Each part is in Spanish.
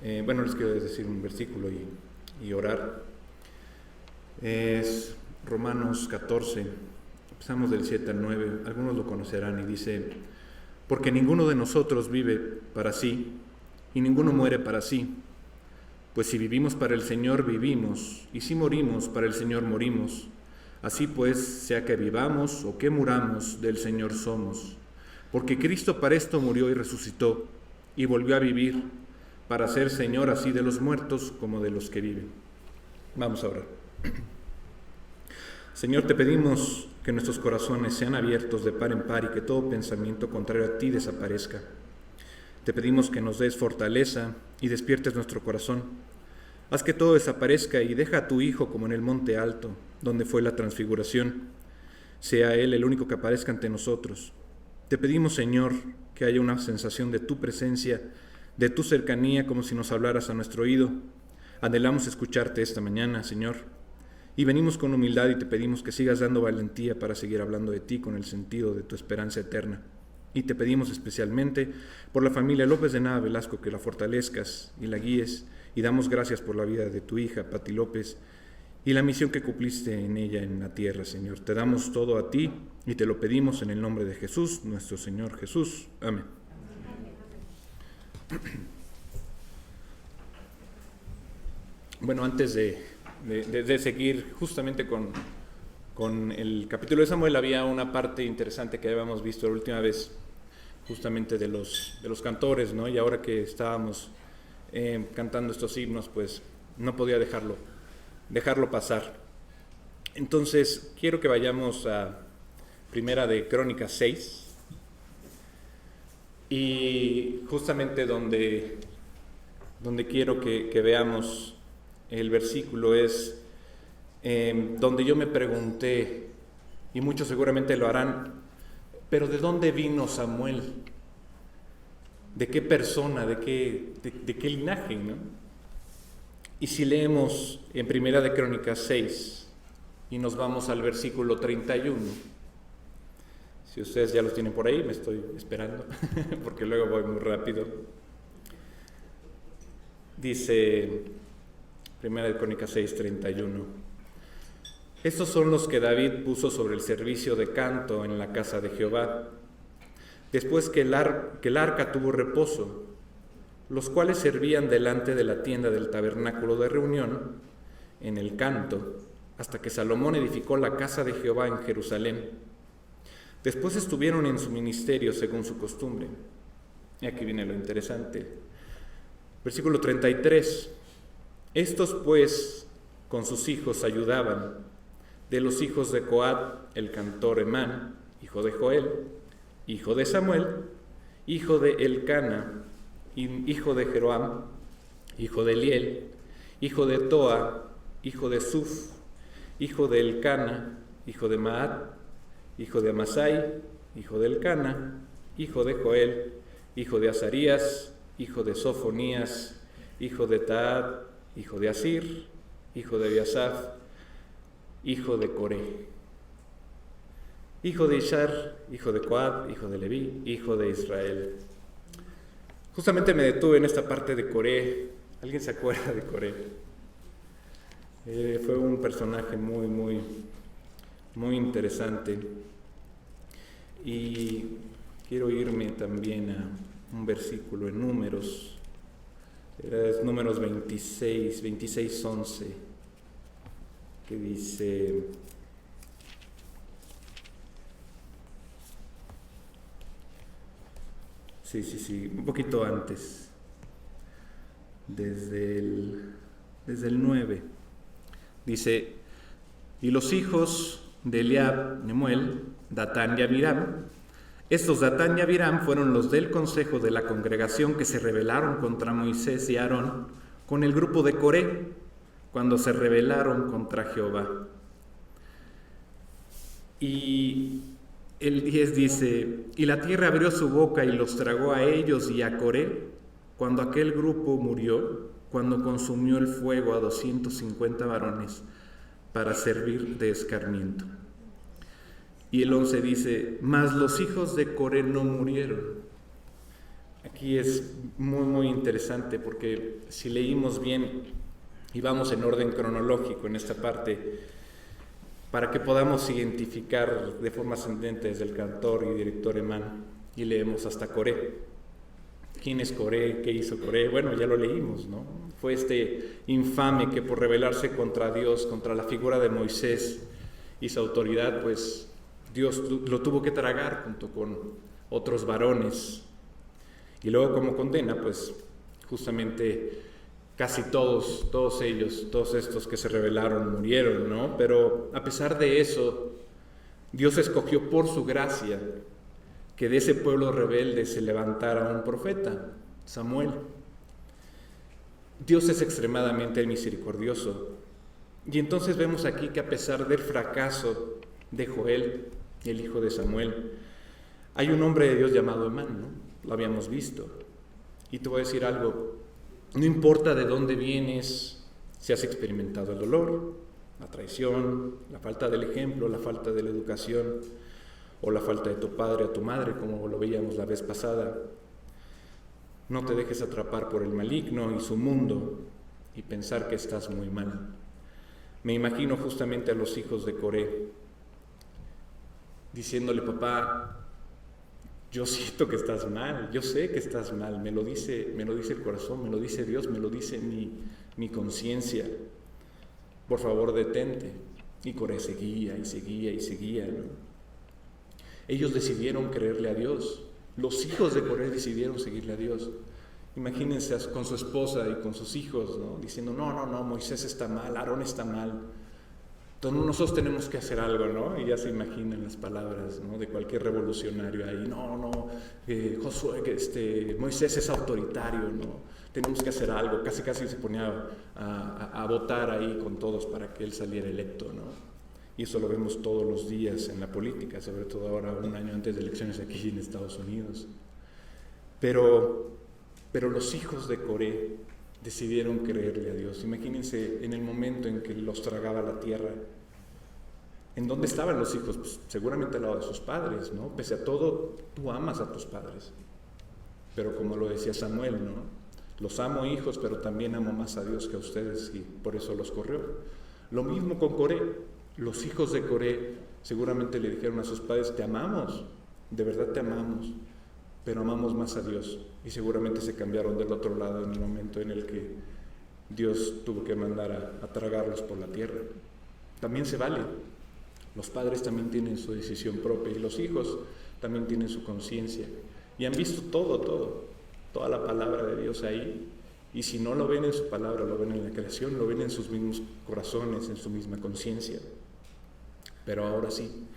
Les quiero decir un versículo y orar. Es Romanos 14, empezamos del 7 al 9, algunos lo conocerán y dice: porque ninguno de nosotros vive para sí, y ninguno muere para sí. Pues si vivimos para el Señor, vivimos, y si morimos, para el Señor morimos. Así pues, sea que vivamos o que muramos, del Señor somos. Porque Cristo para esto murió y resucitó, y volvió a vivir, para ser Señor así de los muertos como de los que viven. Vamos a orar. Señor, te pedimos que nuestros corazones sean abiertos de par en par y que todo pensamiento contrario a ti desaparezca. Te pedimos que nos des fortaleza y despiertes nuestro corazón. Haz que todo desaparezca y deja a tu Hijo como en el monte alto, donde fue la transfiguración. Sea Él el único que aparezca ante nosotros. Te pedimos, Señor, que haya una sensación de tu presencia, de tu cercanía, como si nos hablaras a nuestro oído. Anhelamos escucharte esta mañana, Señor, y venimos con humildad y te pedimos que sigas dando valentía para seguir hablando de ti con el sentido de tu esperanza eterna. Y te pedimos especialmente por la familia López de Nava Velasco, que la fortalezcas y la guíes, y damos gracias por la vida de tu hija, Pati López, y la misión que cumpliste en ella en la tierra, Señor. Te damos todo a ti y te lo pedimos en el nombre de Jesús, nuestro Señor Jesús. Amén. Bueno, antes de seguir justamente con el capítulo de Samuel, había una parte interesante que habíamos visto la última vez, justamente de los cantores, ¿no? Y ahora que estábamos cantando estos himnos, pues no podía dejarlo pasar. Entonces, quiero que vayamos a Primera de Crónicas 6, y justamente donde quiero que veamos el versículo es donde yo me pregunté, y muchos seguramente lo harán, pero ¿de dónde vino Samuel? ¿De qué persona? ¿De qué linaje, no? Y si leemos en Primera de Crónicas 6 y nos vamos al versículo 31, si ustedes ya los tienen por ahí, me estoy esperando, porque luego voy muy rápido. Dice Primera de Crónicas 6, 31. Estos son los que David puso sobre el servicio de canto en la casa de Jehová, después que el arca tuvo reposo, los cuales servían delante de la tienda del tabernáculo de reunión en el canto, hasta que Salomón edificó la casa de Jehová en Jerusalén. Después estuvieron en su ministerio según su costumbre. Y aquí viene lo interesante. Versículo 33. Estos pues con sus hijos ayudaban. De los hijos de Coat, el cantor Emán, hijo de Joel, hijo de Samuel, hijo de Elcana, hijo de Jeroam, hijo de Eliel, hijo de Toa, hijo de Suf, hijo de Elcana, hijo de Maat, hijo de Amasai, hijo de Elcana, hijo de Joel, hijo de Azarías, hijo de Sofonías, hijo de Taad, hijo de Asir, hijo de Abiasaf, hijo de Coré, hijo de Ishar, hijo de Coad, hijo de Leví, hijo de Israel. Justamente me detuve en esta parte de Coré. ¿Alguien se acuerda de Coré? Fue un personaje muy interesante. Y quiero irme también a un versículo en Números. Es Números 26, 11, que dice: Sí, un poquito antes, desde el 9, dice: y los hijos de Eliab, Nemuel, Datán y Abiram. Estos Datán y Abiram fueron los del consejo de la congregación que se rebelaron contra Moisés y Aarón con el grupo de Coré, cuando se rebelaron contra Jehová. Y el 10 dice: y la tierra abrió su boca y los tragó a ellos y a Coré, cuando aquel grupo murió, cuando consumió el fuego a 250 varones para servir de escarmiento. Y el 11 dice: mas los hijos de Coré no murieron. Aquí es muy, muy interesante porque si leímos bien y vamos en orden cronológico en esta parte, para que podamos identificar de forma ascendente desde el cantor y director Emán, y leemos hasta Coré. ¿Quién es Coré? ¿Qué hizo Coré? Bueno, ya lo leímos, ¿no? Fue este infame que por rebelarse contra Dios, contra la figura de Moisés y su autoridad, pues Dios lo tuvo que tragar junto con otros varones. Y luego como condena, pues justamente casi todos ellos, todos estos que se rebelaron murieron, ¿no? Pero a pesar de eso, Dios escogió por su gracia que de ese pueblo rebelde se levantara un profeta, Samuel. Dios es extremadamente misericordioso. Y entonces vemos aquí que a pesar del fracaso de Joel, el hijo de Samuel, hay un hombre de Dios llamado Emán, ¿no? Lo habíamos visto. Y te voy a decir algo, no importa de dónde vienes, si has experimentado el dolor, la traición, la falta del ejemplo, la falta de la educación, o la falta de tu padre o tu madre, como lo veíamos la vez pasada. No te dejes atrapar por el maligno y su mundo y pensar que estás muy mal. Me imagino justamente a los hijos de Coré diciéndole: papá, yo siento que estás mal, yo sé que estás mal, me lo dice el corazón, me lo dice Dios, me lo dice mi conciencia. Por favor, detente. Y Coré seguía y seguía y seguía, ¿no? Ellos decidieron creerle a Dios. Los hijos de Coré decidieron seguirle a Dios. Imagínense con su esposa y con sus hijos, ¿no? Diciendo: no, Moisés está mal, Aarón está mal. Entonces nosotros tenemos que hacer algo, ¿no? Y ya se imaginan las palabras, ¿no?, de cualquier revolucionario ahí. Josué, Moisés es autoritario, ¿no? Tenemos que hacer algo. Casi se ponía a votar ahí con todos para que él saliera electo, ¿no? Y eso lo vemos todos los días en la política, sobre todo ahora, un año antes de elecciones aquí en Estados Unidos. Pero los hijos de Coré decidieron creerle a Dios. Imagínense en el momento en que los tragaba la tierra. ¿En dónde estaban los hijos? Pues seguramente al lado de sus padres, ¿no? Pese a todo, tú amas a tus padres. Pero como lo decía Samuel, ¿no? Los amo, hijos, pero también amo más a Dios que a ustedes, y por eso los corrió. Lo mismo con Coré. Los hijos de Coré seguramente le dijeron a sus padres: te amamos, de verdad te amamos, pero amamos más a Dios. Y seguramente se cambiaron del otro lado en el momento en el que Dios tuvo que mandar a tragarlos por la tierra. También se vale. Los padres también tienen su decisión propia y los hijos también tienen su conciencia. Y han visto toda la palabra de Dios ahí. Y si no lo ven en su palabra, lo ven en la creación, lo ven en sus mismos corazones, en su misma conciencia. Pero ahora sí,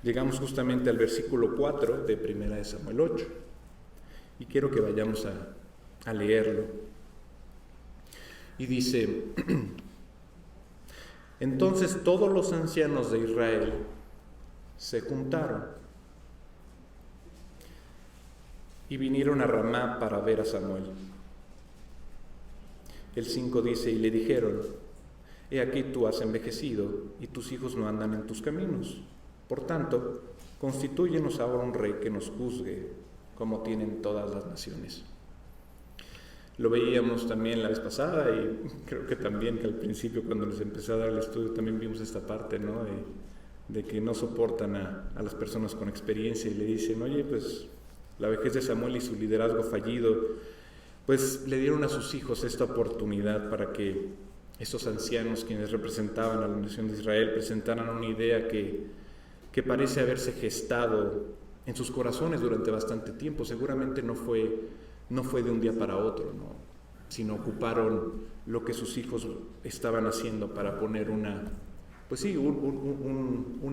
llegamos justamente al versículo 4 de 1 Samuel 8. Y quiero que vayamos a leerlo. Y dice: entonces todos los ancianos de Israel se juntaron y vinieron a Ramá para ver a Samuel. El 5 dice: y le dijeron: he aquí tú has envejecido y tus hijos no andan en tus caminos. Por tanto, constitúyenos ahora un rey que nos juzgue, como tienen todas las naciones. Lo veíamos también la vez pasada, y creo que también que al principio, cuando les empecé a dar el estudio, también vimos esta parte, ¿no?, de que no soportan a las personas con experiencia y le dicen: oye, pues la vejez de Samuel y su liderazgo fallido, pues le dieron a sus hijos esta oportunidad para que estos ancianos, quienes representaban a la nación de Israel, presentaran una idea que parece haberse gestado en sus corazones durante bastante tiempo. Seguramente no fue de un día para otro, ¿no?, sino ocuparon lo que sus hijos estaban haciendo para poner un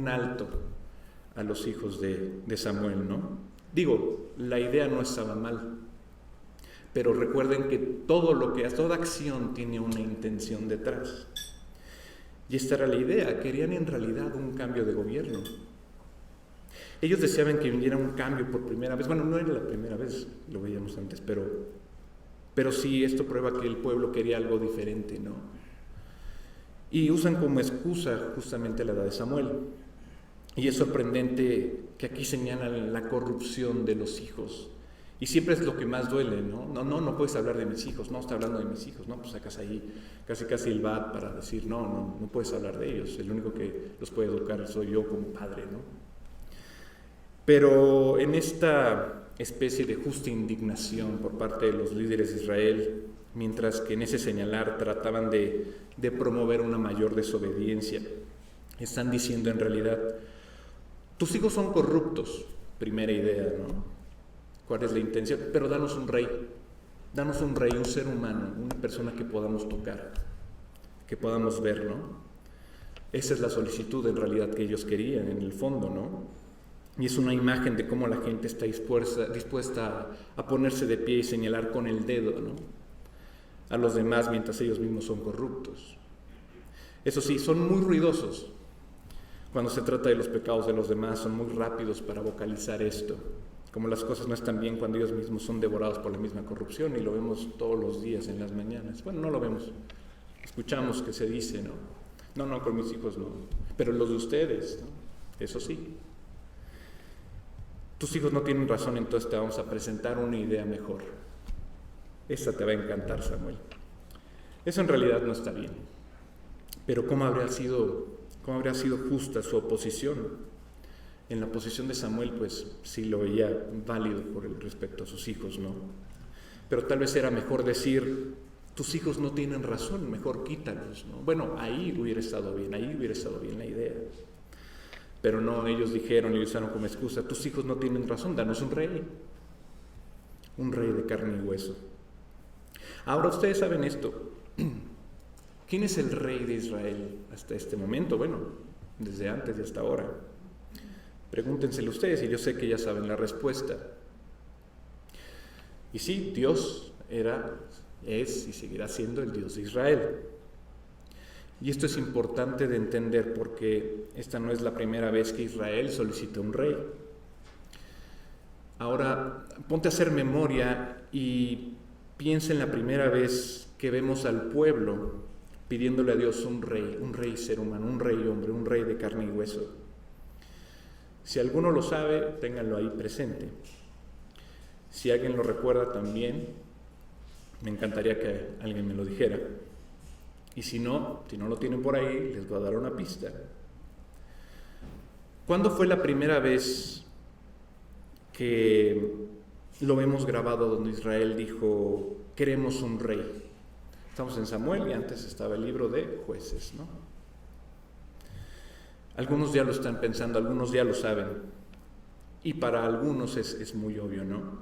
alto a los hijos de Samuel, ¿no? Digo, la idea no estaba mal, pero recuerden que toda acción tiene una intención detrás. Y esta era la idea. Querían en realidad un cambio de gobierno. Ellos deseaban que viniera un cambio por primera vez. Bueno, no era la primera vez, lo veíamos antes, pero sí, esto prueba que el pueblo quería algo diferente, ¿no? Y usan como excusa justamente la edad de Samuel. Y es sorprendente que aquí señalan la corrupción de los hijos Y siempre es lo que más duele, ¿no? No puedes hablar de mis hijos, no está hablando de mis hijos, ¿no? Pues sacas ahí casi el bat para decir, no puedes hablar de ellos, el único que los puede educar soy yo como padre, ¿no? Pero en esta especie de justa indignación por parte de los líderes de Israel, mientras que en ese señalar trataban de promover una mayor desobediencia, están diciendo en realidad, tus hijos son corruptos, primera idea, ¿no? ¿Cuál es la intención? Pero danos un rey, un ser humano, una persona que podamos tocar, que podamos ver, ¿no? Esa es la solicitud en realidad que ellos querían en el fondo, ¿no? Y es una imagen de cómo la gente está dispuesta a ponerse de pie y señalar con el dedo, ¿no? A los demás mientras ellos mismos son corruptos. Eso sí, son muy ruidosos. Cuando se trata de los pecados de los demás, son muy rápidos para vocalizar esto. Como las cosas no están bien cuando ellos mismos son devorados por la misma corrupción, y lo vemos todos los días en las mañanas. Bueno, no lo vemos, escuchamos que se dice, no, con mis hijos no, pero los de ustedes, ¿no? Eso sí. Tus hijos no tienen razón, entonces te vamos a presentar una idea mejor. Esta te va a encantar, Samuel. Eso en realidad no está bien. Pero ¿cómo habría sido justa su oposición? En la posición de Samuel, pues sí lo veía válido por el respecto a sus hijos, ¿no? Pero tal vez era mejor decir, tus hijos no tienen razón, mejor quítalos, ¿no? Bueno, ahí hubiera estado bien la idea. Pero no, ellos dijeron y usaron como excusa, tus hijos no tienen razón, danos un rey de carne y hueso. Ahora ustedes saben esto, ¿quién es el rey de Israel hasta este momento? Bueno, desde antes y hasta ahora. Pregúntenselo ustedes y yo sé que ya saben la respuesta. Y sí, Dios es y seguirá siendo el Dios de Israel. Y esto es importante de entender porque esta no es la primera vez que Israel solicita un rey. Ahora, ponte a hacer memoria y piensa en la primera vez que vemos al pueblo pidiéndole a Dios un rey ser humano, un rey hombre, un rey de carne y hueso. Si alguno lo sabe, ténganlo ahí presente. Si alguien lo recuerda también, me encantaría que alguien me lo dijera. Y si no lo tienen por ahí, les voy a dar una pista. ¿Cuándo fue la primera vez que lo vemos grabado donde Israel dijo, queremos un rey? Estamos en Samuel y antes estaba el libro de Jueces, ¿no? Algunos ya lo están pensando, algunos ya lo saben. Y para algunos es muy obvio, ¿no?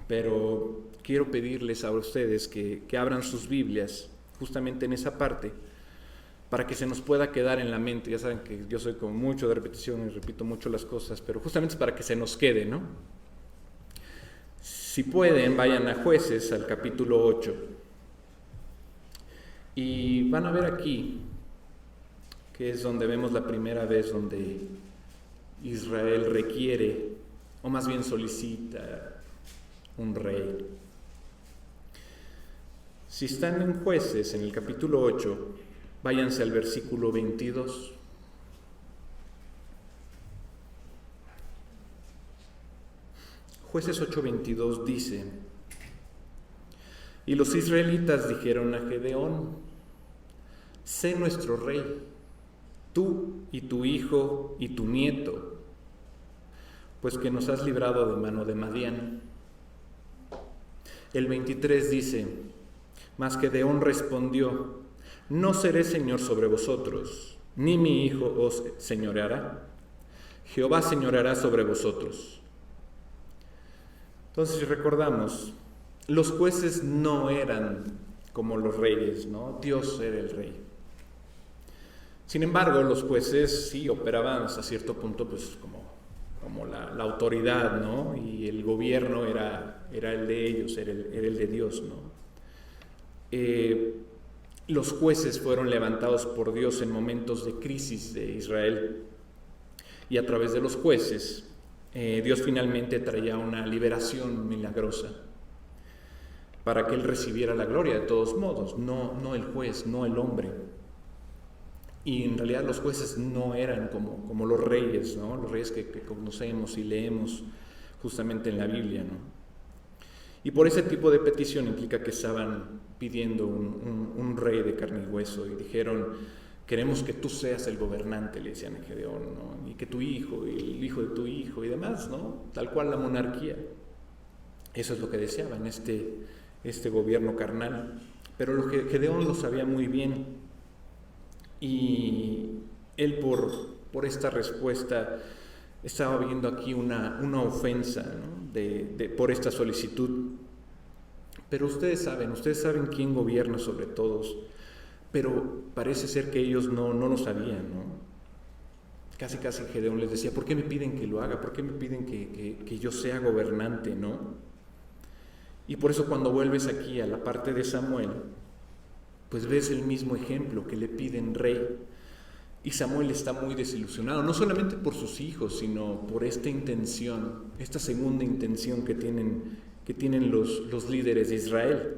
Pero quiero pedirles a ustedes que abran sus Biblias justamente en esa parte para que se nos pueda quedar en la mente. Ya saben que yo soy como mucho de repetición y repito mucho las cosas, pero justamente es para que se nos quede, ¿no? Si pueden, vayan a Jueces, al capítulo 8. Y van a ver aquí, que es donde vemos la primera vez donde Israel requiere, o más bien solicita, un rey. Si están en Jueces, en el capítulo 8, váyanse al versículo 22. Jueces 8:22 dice, y los israelitas dijeron a Gedeón, sé nuestro rey, tú y tu hijo y tu nieto, pues que nos has librado de mano de Madián. El 23 dice, mas Gedeón respondió, no seré señor sobre vosotros, ni mi hijo os señoreará. Jehová señoreará sobre vosotros. Entonces, si recordamos, los jueces no eran como los reyes, ¿no? Dios era el rey. Sin embargo, los jueces sí operaban hasta cierto punto, pues como la autoridad, ¿no? Y el gobierno era el de ellos, era el de Dios, ¿no? Los jueces fueron levantados por Dios en momentos de crisis de Israel, y a través de los jueces Dios finalmente traía una liberación milagrosa para que él recibiera la gloria de todos modos, no el juez, no el hombre. Y en realidad los jueces no eran como los reyes, ¿no? Los reyes que conocemos y leemos justamente en la Biblia, ¿no? Y por ese tipo de petición implica que estaban pidiendo un rey de carne y hueso, y dijeron: queremos que tú seas el gobernante, le decían a Gedeón, ¿no? Y que tu hijo, y el hijo de tu hijo, y demás, ¿no? Tal cual la monarquía. Eso es lo que deseaban, este gobierno carnal. Pero Gedeón lo sabía muy bien, y él por esta respuesta estaba viendo aquí una ofensa, ¿no? por esta solicitud. Pero ustedes saben quién gobierna sobre todos, pero parece ser que ellos no lo sabían, ¿no? Casi Gedeón les decía: ¿por qué me piden que lo haga? ¿Por qué me piden que yo sea gobernante, no? Y por eso cuando vuelves aquí a la parte de Samuel, pues ves el mismo ejemplo, que le piden rey. Y Samuel está muy desilusionado, no solamente por sus hijos, sino por esta intención, esta segunda intención que tienen los líderes de Israel.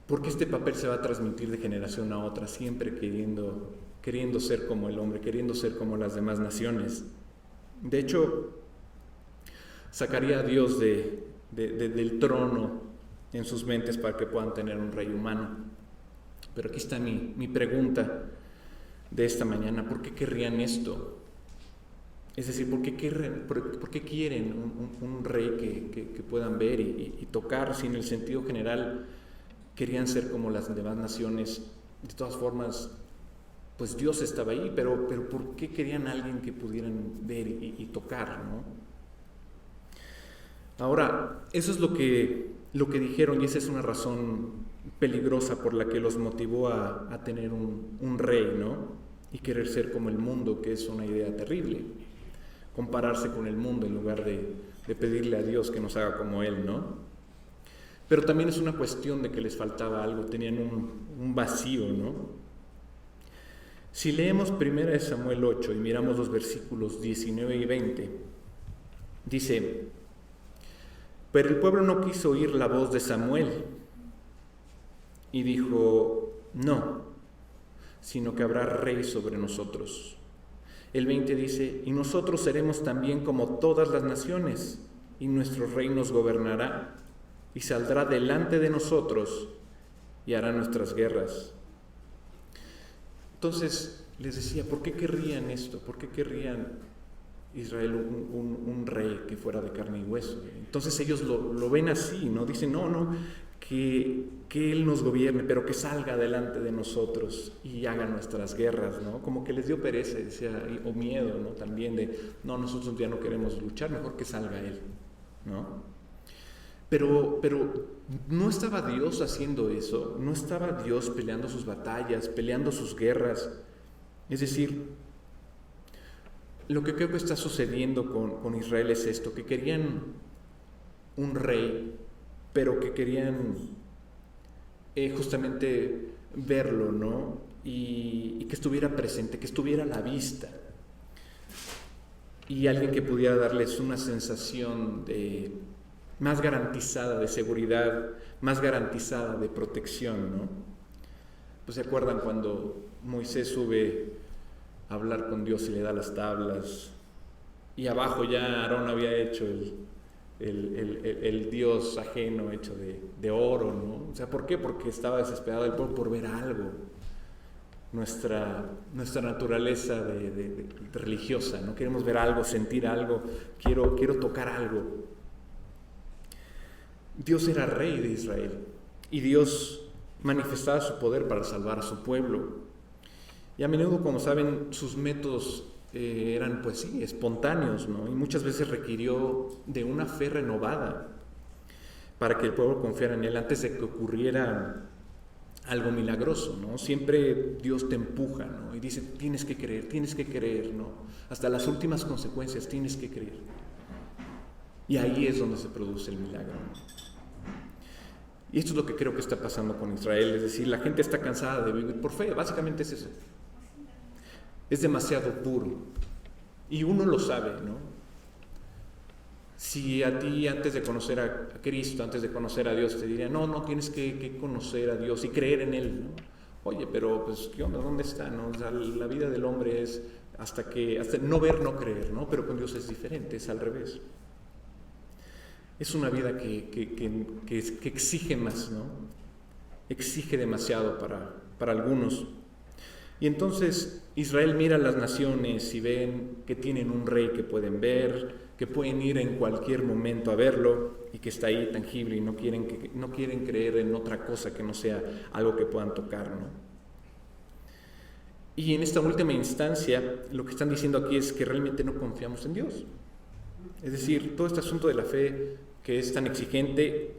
Porque este papel se va a transmitir de generación a otra, siempre queriendo ser como el hombre, queriendo ser como las demás naciones. De hecho, sacaría a Dios del trono en sus mentes para que puedan tener un rey humano. Pero aquí está mi pregunta de esta mañana: ¿por qué querrían esto? Es decir, ¿por qué quieren un rey que puedan ver y tocar? Si en el sentido general querían ser como las demás naciones, de todas formas, pues Dios estaba ahí, pero ¿por qué querían a alguien que pudieran ver y tocar, ¿no? Ahora, eso es lo que dijeron, y esa es una razón peligrosa por la que los motivó a tener un rey, ¿no? Y querer ser como el mundo, que es una idea terrible. Compararse con el mundo en lugar de pedirle a Dios que nos haga como Él, ¿no? Pero también es una cuestión de que les faltaba algo, tenían un vacío, ¿no? Si leemos 1 Samuel 8 y miramos los versículos 19 y 20, dice: pero el pueblo no quiso oír la voz de Samuel y dijo: no, sino que habrá rey sobre nosotros. El 20 dice: y nosotros seremos también como todas las naciones, y nuestro rey nos gobernará, y saldrá delante de nosotros, y hará nuestras guerras. Entonces les decía: ¿por qué querrían esto? ¿Por qué querrían Israel un rey que fuera de carne y hueso? Entonces ellos lo ven así, ¿no? Dicen: no, que Él nos gobierne, pero que salga delante de nosotros y haga nuestras guerras, ¿no? Como que les dio pereza, decía, o miedo, ¿no? También nosotros ya no queremos luchar, mejor que salga Él, ¿no? Pero no estaba Dios haciendo eso, no estaba Dios peleando sus batallas, peleando sus guerras. Es decir, lo que creo que está sucediendo con Israel es esto, que querían un rey, pero que querían justamente verlo, ¿no? Y que estuviera presente, que estuviera a la vista. Y alguien que pudiera darles una sensación más garantizada de seguridad, más garantizada de protección, ¿no? Pues se acuerdan cuando Moisés sube a hablar con Dios y le da las tablas, y abajo ya Aarón había hecho el dios ajeno hecho de oro, ¿no? O sea, ¿por qué? Porque estaba desesperado el pueblo por ver algo. Nuestra naturaleza de religiosa, ¿no? Queremos ver algo, sentir algo, quiero tocar algo. Dios era rey de Israel y Dios manifestaba su poder para salvar a su pueblo. Y a menudo, como saben, sus métodos eran, pues sí, espontáneos, ¿no? Y muchas veces requirió de una fe renovada para que el pueblo confiara en Él antes de que ocurriera algo milagroso, ¿no? Siempre Dios te empuja, ¿no? Y dice: tienes que creer, ¿no? Hasta las últimas consecuencias tienes que creer. Y ahí es donde se produce el milagro, ¿no? Y esto es lo que creo que está pasando con Israel, es decir, la gente está cansada de vivir por fe, básicamente es eso. Es demasiado puro. Y uno lo sabe, ¿no? Si a ti, antes de conocer a Cristo, antes de conocer a Dios, te dirían: no, tienes que conocer a Dios y creer en Él, ¿no? Oye, pero pues, ¿qué onda? ¿Dónde está, no? O sea, la vida del hombre es hasta no ver, no creer, ¿no? Pero con Dios es diferente, es al revés. es una vida que exige más, ¿no? Exige demasiado para algunos. Y entonces Israel mira a las naciones y ven que tienen un rey que pueden ver, que pueden ir en cualquier momento a verlo y que está ahí tangible, y no quieren creer en otra cosa que no sea algo que puedan tocar, ¿no? Y en esta última instancia, lo que están diciendo aquí es que realmente no confiamos en Dios. Es decir, todo este asunto de la fe que es tan exigente,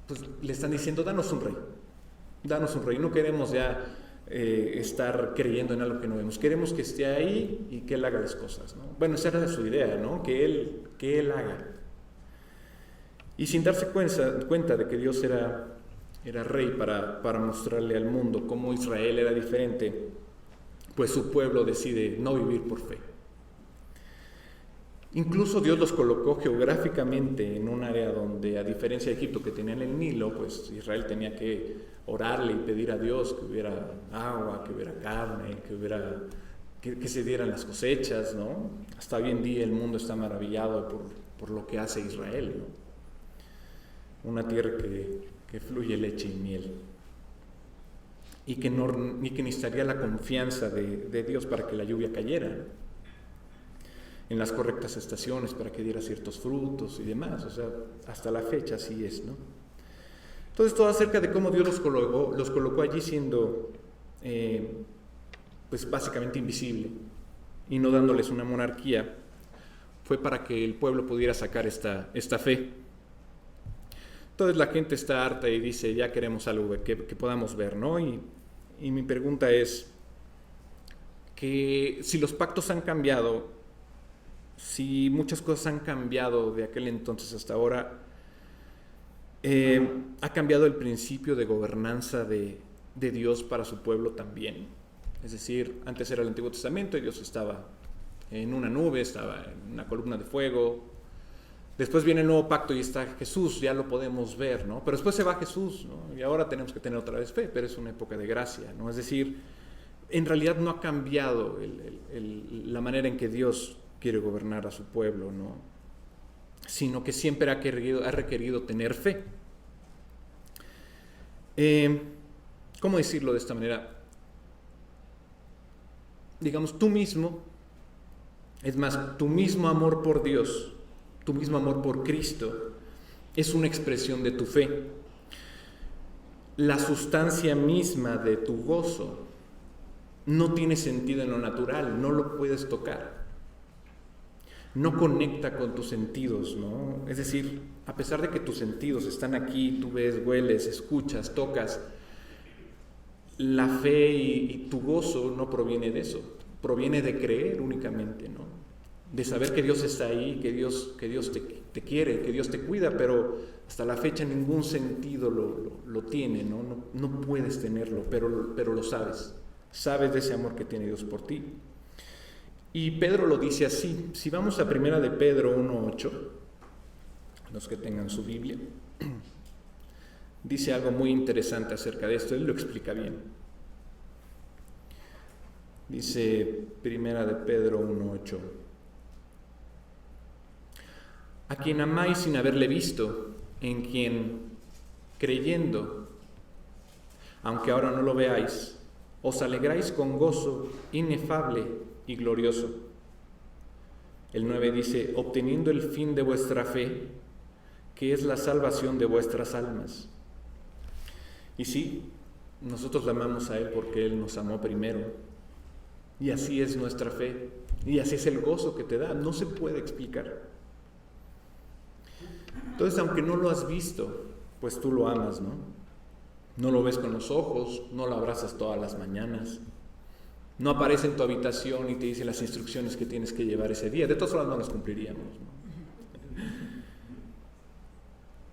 pues le están diciendo, danos un rey, no queremos ya estar creyendo en algo que no vemos, queremos que esté ahí y que Él haga las cosas, ¿no? Bueno, esa era su idea, ¿no? Que Él haga. Y sin darse cuenta de que Dios era rey para mostrarle al mundo cómo Israel era diferente, pues su pueblo decide no vivir por fe. Incluso Dios los colocó geográficamente en un área donde, a diferencia de Egipto, que tenían el Nilo, pues Israel tenía que orarle y pedir a Dios que hubiera agua, que hubiera carne, que se dieran las cosechas, ¿no? Hasta hoy en día el mundo está maravillado por lo que hace Israel, ¿no? Una tierra que fluye leche y miel. Y que necesitaría la confianza de Dios para que la lluvia cayera, ¿no? En las correctas estaciones para que diera ciertos frutos y demás. O sea, hasta la fecha así es, ¿no? Entonces, todo acerca de cómo Dios los colocó allí siendo pues básicamente invisible y no dándoles una monarquía, fue para que el pueblo pudiera sacar esta fe. Entonces la gente está harta y dice, ya queremos algo que podamos ver, ¿no? Y mi pregunta es que si los pactos han cambiado, si muchas cosas han cambiado de aquel entonces hasta ahora, ha cambiado el principio de gobernanza de Dios para su pueblo también. Es decir, antes era el Antiguo Testamento y Dios estaba en una nube, estaba en una columna de fuego. Después viene el nuevo pacto y está Jesús, ya lo podemos ver, ¿no? Pero después se va Jesús, ¿no? Y ahora tenemos que tener otra vez fe, pero es una época de gracia, ¿no? Es decir, en realidad no ha cambiado la manera en que Dios quiere gobernar a su pueblo, ¿no? Sino que siempre ha requerido tener fe. ¿Cómo decirlo de esta manera? Digamos, tú mismo, es más, tu mismo amor por Dios, tu mismo amor por Cristo, es una expresión de tu fe. La sustancia misma de tu gozo no tiene sentido en lo natural, no lo puedes tocar. No conecta con tus sentidos, ¿no? Es decir, a pesar de que tus sentidos están aquí, tú ves, hueles, escuchas, tocas, la fe y tu gozo no proviene de eso, proviene de creer únicamente, ¿no? De saber que Dios está ahí, que Dios te quiere, que Dios te cuida, pero hasta la fecha ningún sentido lo tiene, ¿no? No puedes tenerlo, pero lo sabes de ese amor que tiene Dios por ti. Y Pedro lo dice así. Si vamos a 1 de Pedro 1:8, los que tengan su Biblia, dice algo muy interesante acerca de esto, él lo explica bien. Dice 1 de Pedro 1:8: a quien amáis sin haberle visto, en quien creyendo, aunque ahora no lo veáis, os alegráis con gozo inefable y glorioso. El 9 dice: obteniendo el fin de vuestra fe, que es la salvación de vuestras almas. Y sí, nosotros le amamos a Él porque Él nos amó primero. Y así es nuestra fe. Y así es el gozo que te da. No se puede explicar. Entonces, aunque no lo has visto, pues tú lo amas, ¿no? No lo ves con los ojos, no lo abrazas todas las mañanas. No aparece en tu habitación y te dice las instrucciones que tienes que llevar ese día. De todas formas no las cumpliríamos, ¿no?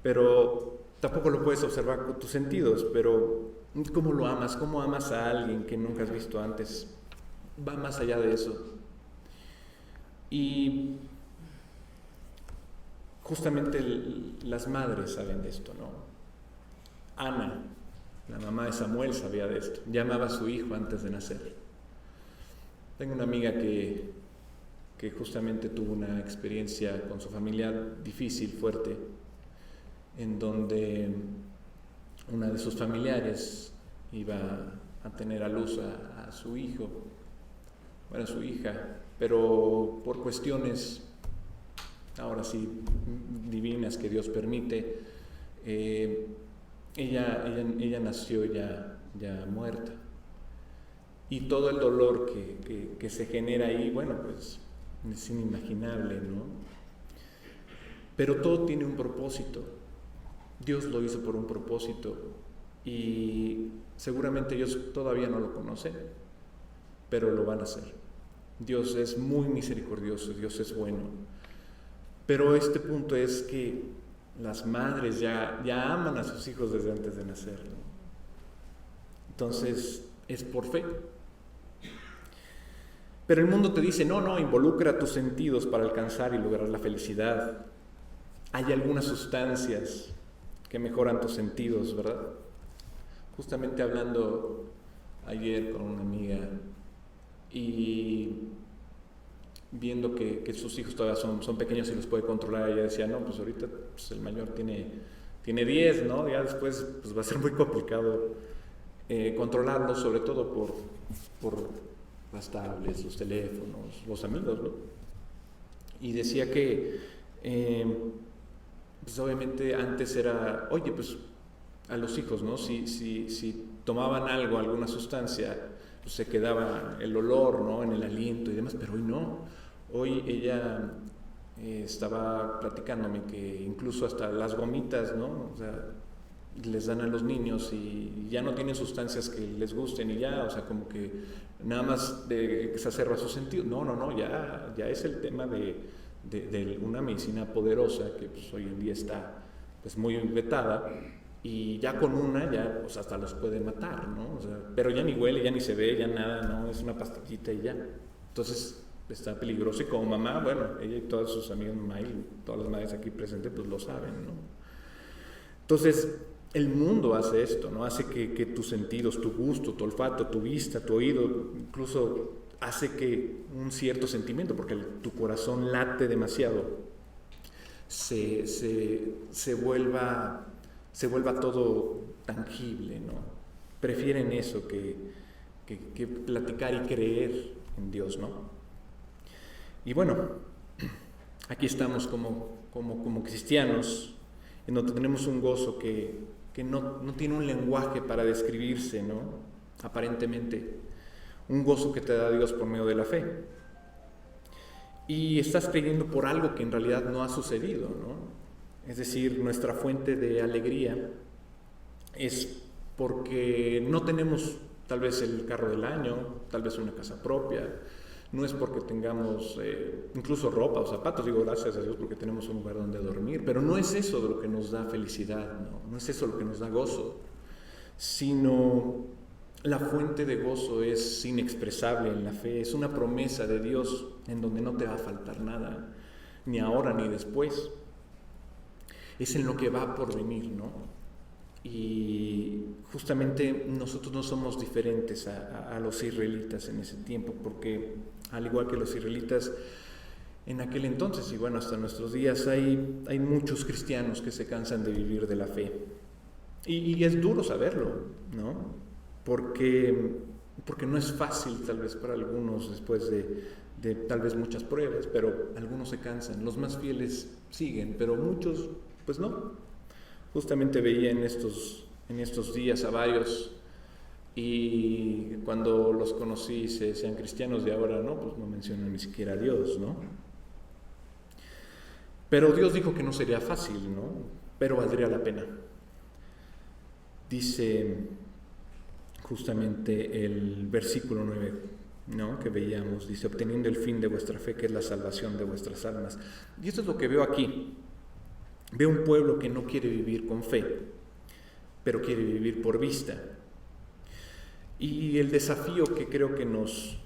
Pero tampoco lo puedes observar con tus sentidos. Pero ¿cómo lo amas? ¿Cómo amas a alguien que nunca has visto antes? Va más allá de eso. Y justamente las madres saben de esto, ¿no? Ana, la mamá de Samuel, sabía de esto. Ya amaba a su hijo antes de nacer. Tengo una amiga que justamente tuvo una experiencia con su familia difícil, fuerte, en donde una de sus familiares iba a tener a luz a su hijo, bueno, a su hija, pero por cuestiones, ahora sí, divinas que Dios permite, ella nació ya muerta. Y todo el dolor que se genera ahí, bueno, pues es inimaginable, ¿no? Pero todo tiene un propósito. Dios lo hizo por un propósito y seguramente ellos todavía no lo conocen, pero lo van a hacer. Dios es muy misericordioso, Dios es bueno. Pero este punto es que las madres ya aman a sus hijos desde antes de nacer, ¿no? Entonces, es por fe. Pero el mundo te dice, no, involucra tus sentidos para alcanzar y lograr la felicidad. Hay algunas sustancias que mejoran tus sentidos, ¿verdad? Justamente hablando ayer con una amiga y viendo que sus hijos todavía son pequeños y los puede controlar, ella decía, no, pues ahorita pues el mayor tiene 10, ¿no? Ya después pues va a ser muy complicado controlarlos, sobre todo por las tablets, los teléfonos, los amigos, ¿no? Y decía que pues obviamente antes era, oye, pues a los hijos, ¿no? Si tomaban algo, alguna sustancia, pues se quedaba el olor, ¿no? En el aliento y demás, pero hoy no. Hoy ella estaba platicándome que incluso hasta las gomitas, ¿no? O sea, les dan a los niños y ya no tienen sustancias que les gusten y ya, o sea, como que nada más de exacerba su sentido. No, ya es el tema de una medicina poderosa que pues hoy en día está pues muy vetada y ya con una ya pues hasta los puede matar, ¿no? O sea, pero ya ni huele, ya ni se ve, ya nada, ¿no? Es una pastillita y ya. Entonces está peligroso y como mamá, bueno, ella y todas sus amigas mamá y todas las madres aquí presentes pues lo saben, ¿no? Entonces el mundo hace esto, ¿no? Hace que tus sentidos, tu gusto, tu olfato, tu vista, tu oído, incluso hace que un cierto sentimiento, porque tu corazón late demasiado, se vuelva todo tangible, ¿no? Prefieren eso que platicar y creer en Dios, ¿no? Y bueno, aquí estamos como cristianos, en donde tenemos un gozo que no tiene un lenguaje para describirse, ¿no? Aparentemente, un gozo que te da Dios por medio de la fe. Y estás creyendo por algo que en realidad no ha sucedido, ¿no? Es decir, nuestra fuente de alegría es porque no tenemos tal vez el carro del año, tal vez una casa propia, no es porque tengamos incluso ropa o zapatos, digo gracias a Dios porque tenemos un lugar donde dormir, pero no es eso lo que nos da felicidad, no es eso lo que nos da gozo, sino la fuente de gozo es inexpresable en la fe, es una promesa de Dios en donde no te va a faltar nada, ni ahora ni después, es en lo que va por venir, ¿no? Y justamente nosotros no somos diferentes a los israelitas en ese tiempo, porque al igual que los israelitas en aquel entonces, y bueno, hasta nuestros días hay muchos cristianos que se cansan de vivir de la fe. Y es duro saberlo, ¿no? Porque no es fácil tal vez para algunos después de tal vez muchas pruebas, pero algunos se cansan, los más fieles siguen, pero muchos pues no. Justamente veía en estos días a varios y cuando los conocí se decían cristianos de ahora, no, pues no mencionan ni siquiera a Dios, ¿no? Pero Dios dijo que no sería fácil, ¿no? Pero valdría la pena. Dice justamente el versículo 9, ¿no? Que veíamos, dice, obteniendo el fin de vuestra fe, que es la salvación de vuestras almas. Y esto es lo que veo aquí. Veo un pueblo que no quiere vivir con fe, pero quiere vivir por vista. Y el desafío que creo que nos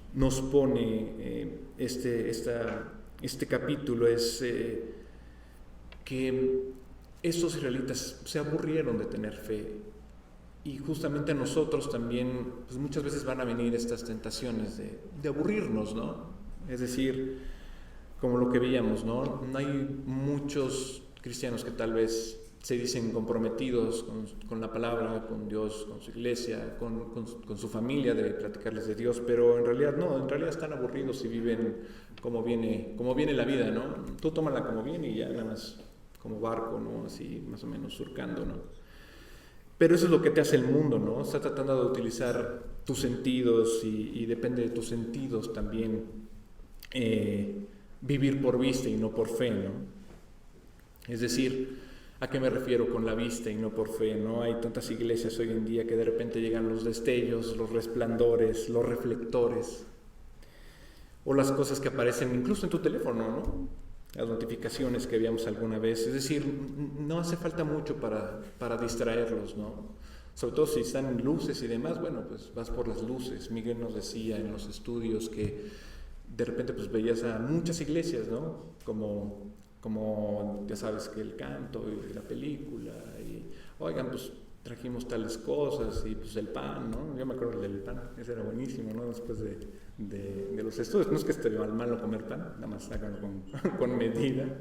pone este capítulo es que estos israelitas se aburrieron de tener fe. Y justamente a nosotros también, pues muchas veces van a venir estas tentaciones de aburrirnos, ¿no? Es decir, como lo que veíamos, ¿no? No hay muchos cristianos que tal vez se dicen comprometidos con la palabra, con Dios, con su iglesia, con su familia, de platicarles de Dios, pero en realidad no, en realidad están aburridos y viven como viene la vida, ¿no? Tú tómala como viene y ya nada más como barco, ¿no? Así más o menos surcando, ¿no? Pero eso es lo que te hace el mundo, ¿no? Está tratando de utilizar tus sentidos y depende de tus sentidos también vivir por vista y no por fe, ¿no? Es decir, ¿a qué me refiero con la vista y no por fe? ¿No? Hay tantas iglesias hoy en día que de repente llegan los destellos, los resplandores, los reflectores, o las cosas que aparecen incluso en tu teléfono, ¿no? Las notificaciones que veíamos alguna vez. Es decir, no hace falta mucho para distraerlos, ¿no? Sobre todo si están en luces y demás, bueno, pues vas por las luces. Miguel nos decía en los estudios que de repente pues veías a muchas iglesias, ¿no? Como ya sabes, que el canto y la película y, oigan, pues trajimos tales cosas y pues el pan, ¿no? Yo me acuerdo del pan, ese era buenísimo, ¿no? Después de los estudios, no es que esté malo comer pan, nada más háganlo con medida,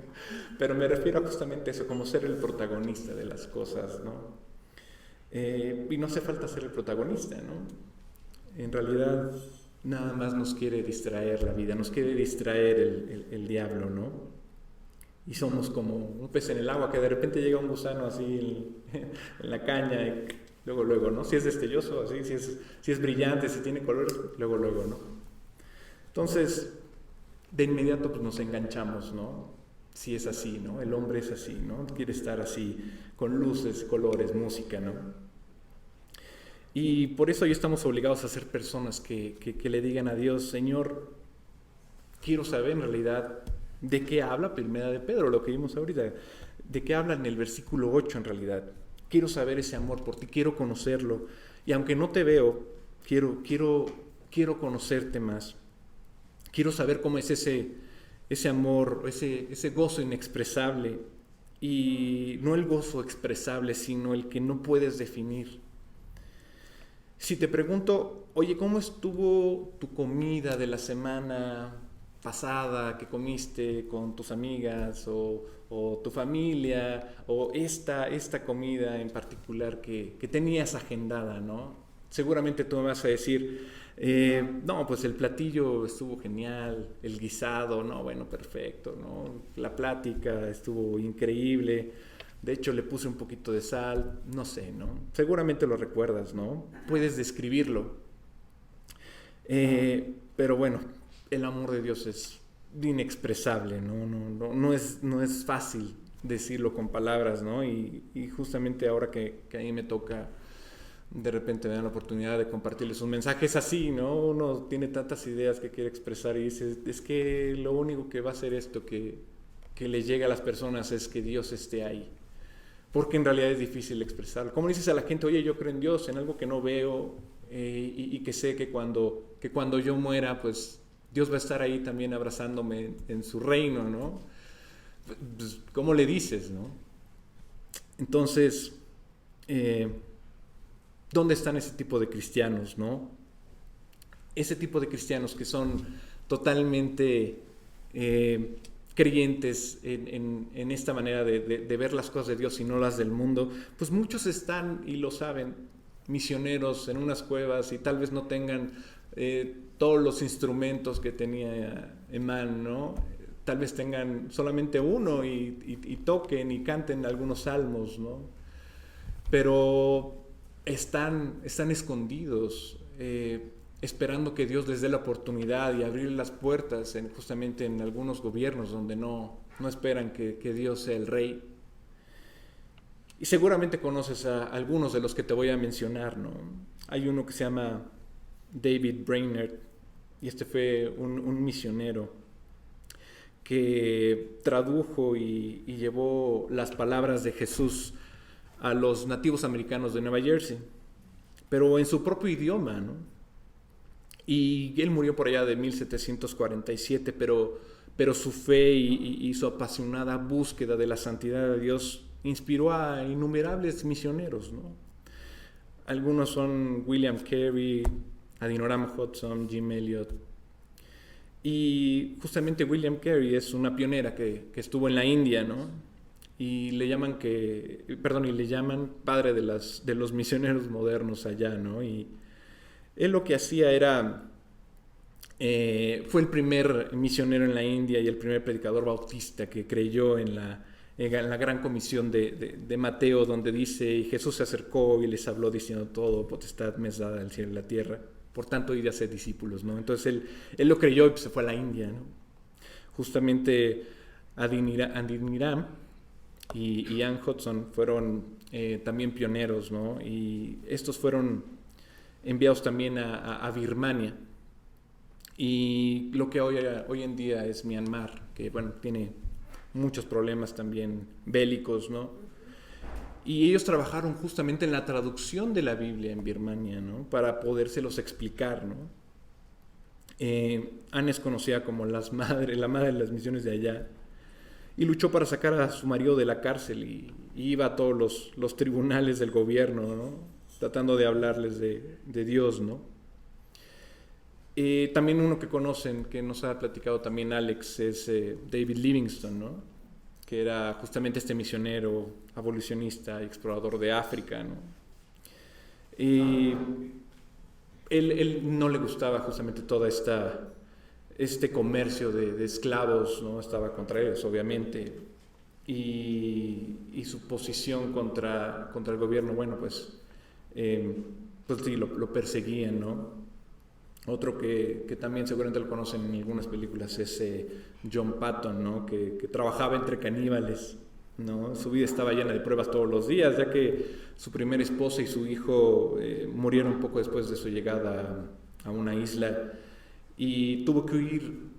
pero me refiero justamente a eso, como ser el protagonista de las cosas, ¿no? Y no hace falta ser el protagonista, ¿no? En realidad nada más nos quiere distraer la vida, nos quiere distraer el diablo, ¿no? Y somos como un pez en el agua que de repente llega un gusano así en la caña y luego, ¿no? Si es destelloso, así, si es brillante, si tiene colores, luego, ¿no? Entonces, de inmediato pues nos enganchamos, ¿no? Si es así, ¿no? El hombre es así, ¿no? Quiere estar así, con luces, colores, música, ¿no? Y por eso hoy estamos obligados a ser personas que le digan a Dios, Señor, quiero saber en realidad ¿de qué habla Primera de Pedro? Lo que vimos ahorita. ¿De qué habla en el versículo 8 en realidad? Quiero saber ese amor por ti, quiero conocerlo. Y aunque no te veo, quiero conocerte más. Quiero saber cómo es ese amor, ese gozo inexpresable. Y no el gozo expresable, sino el que no puedes definir. Si te pregunto, oye, ¿cómo estuvo tu comida de la semana pasada que comiste con tus amigas o tu familia o esta comida en particular que tenías agendada, ¿no? Seguramente tú me vas a decir, no, pues el platillo estuvo genial, el guisado, no, bueno, perfecto, ¿no? La plática estuvo increíble, de hecho le puse un poquito de sal, no sé, ¿no? Seguramente lo recuerdas, ¿no? Puedes describirlo, pero bueno, el amor de Dios es inexpresable, no es fácil decirlo con palabras, ¿no? Y justamente ahora que a mí me toca, de repente me dan la oportunidad de compartirles un mensaje, es así, ¿no? Uno tiene tantas ideas que quiere expresar y dice, es que lo único que va a hacer esto que le llegue a las personas es que Dios esté ahí, porque en realidad es difícil expresarlo. ¿Cómo dices a la gente, oye, yo creo en Dios, en algo que no veo y que sé que cuando yo muera, pues Dios va a estar ahí también abrazándome en su reino, ¿no? Pues, ¿cómo le dices, no? Entonces, ¿dónde están ese tipo de cristianos, no? Ese tipo de cristianos que son totalmente creyentes en esta manera de ver las cosas de Dios y no las del mundo, pues muchos están, y lo saben, misioneros en unas cuevas y tal vez no tengan todos los instrumentos que tenía Emán, ¿no? Tal vez tengan solamente uno y toquen y canten algunos salmos, ¿no? Pero están escondidos, esperando que Dios les dé la oportunidad y abrir las puertas justamente en algunos gobiernos donde no esperan que Dios sea el rey. Y seguramente conoces a algunos de los que te voy a mencionar, ¿no? Hay uno que se llama David Brainerd, y este fue un misionero que tradujo y llevó las palabras de Jesús a los nativos americanos de Nueva Jersey, pero en su propio idioma, ¿no? Y él murió por allá de 1747, pero su fe y su apasionada búsqueda de la santidad de Dios inspiró a innumerables misioneros, ¿no? Algunos son William Carey, Adoniram Hudson, Jim Elliot. Y justamente William Carey es una pionera que estuvo en la India, ¿no? y le llaman padre de los misioneros modernos allá, ¿no? Y él lo que hacía era, fue el primer misionero en la India y el primer predicador bautista que creyó en la gran comisión de Mateo, donde dice: y Jesús se acercó y les habló diciendo: todo potestad me es dada en el cielo y la tierra, por tanto id a ser discípulos, ¿no? Entonces él lo creyó y pues se fue a la India, ¿no? Justamente Adoniram y Ian Hudson fueron también pioneros, ¿no? Y estos fueron enviados también a Birmania, y lo que hoy en día es Myanmar, que bueno, tiene muchos problemas también bélicos, ¿no? Y ellos trabajaron justamente en la traducción de la Biblia en Birmania, ¿no? Para podérselos explicar, ¿no? Anne es conocida como la madre de las misiones de allá, y luchó para sacar a su marido de la cárcel y iba a todos los tribunales del gobierno, ¿no? Tratando de hablarles de Dios, ¿no? También uno que conocen, que nos ha platicado también Alex, es David Livingstone, ¿no? Que era justamente este misionero abolicionista y explorador de África, ¿no? Y él no le gustaba justamente toda este comercio de esclavos, ¿no? Estaba contra ellos, obviamente, y su posición contra el gobierno, bueno, pues sí, lo perseguían, ¿no? Otro que también seguramente lo conocen en algunas películas es John Patton, ¿no? Que trabajaba entre caníbales, ¿no? Su vida estaba llena de pruebas todos los días, ya que su primera esposa y su hijo murieron poco después de su llegada a una isla, y tuvo que huir